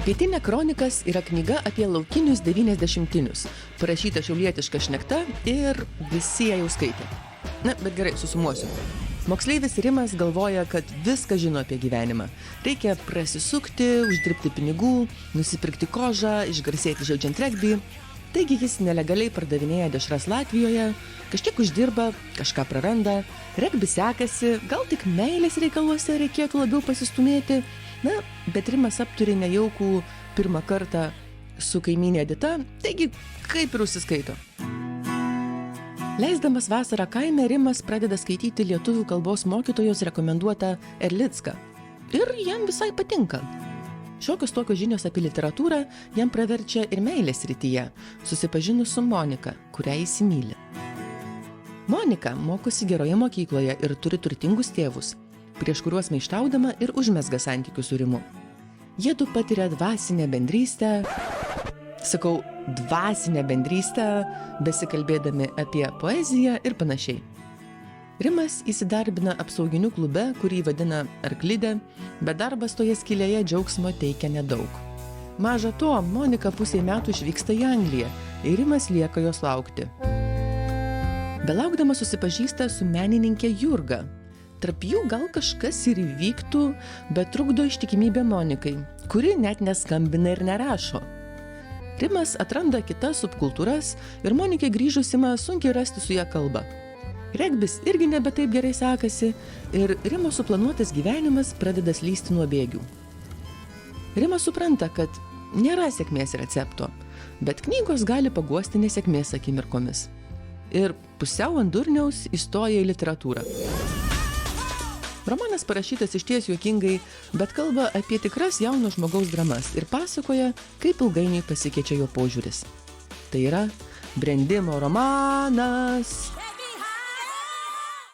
Pietinė kronikas yra knyga apie laukinius 90-tinius, parašyta šiaulietiška šnekta ir visi ją jau skaitė. Na, bet gerai, susumuosiu. Moksleivis Rimas galvoja, kad viską žino apie gyvenimą. Reikia prasisukti, uždirbti pinigų, nusipirkti kožą, išgarsėti žaidžiant regbį. Taigi jis nelegaliai pardavinėja dešras Latvijoje, kažkiek uždirba, kažką praranda, regbį sekasi, gal tik meilės reikaluose reikėtų labiau pasistumėti. Na, bet Rimas apturi nejaukų pirmą kartą su kaimynė Edita, taigi kaip ir užsiskaito. Leisdamas vasarą kaime, Rimas pradeda skaityti lietuvių kalbos mokytojos rekomenduotą Erlicką. Ir jam visai patinka. Šiokios tokios žinios apie literatūrą jam praverčia ir meilės srityje, susipažinus su Monika, kurią įsimyli. Monika mokosi geroje mokykloje ir turi turtingus tėvus, prieš kuriuos maištaudama ir užmezga santykius su Rimu. Jiedu patiria dvasinę bendrystę, dvasinę bendrystę, besikalbėdami apie poeziją ir panašiai. Rimas įsidarbina apsauginių klube, kurį vadina Arklidė, bet darbas toje skylėje džiaugsmo teikia nedaug. Maža to, Monika pusei metų išvyksta į Angliją ir Rimas lieka jos laukti. Belaukdama susipažįsta su menininkė Jurga. Tarp jų gal kažkas ir įvyktų, bet trukdo ištikimybė Monikai, kuri net neskambina ir nerašo. Rimas atranda kitas subkultūras ir Monikai grįžus ima sunkiai rasti su ją kalbą. Regbis irgi nebe taip gerai sekasi ir Rimo suplanuotas gyvenimas pradeda slysti nuo bėgių. Rimas supranta, kad nėra sėkmės recepto, bet knygos gali paguosti nesėkmės akimirkomis. Ir pusiau ant durniaus įstoja į literatūrą. Romanas parašytas išties juokingai, bet kalba apie tikras jauno žmogaus dramas ir pasakoja, kaip ilgainiui pasikeičia jo požiūris. Tai yra brendimo romanas.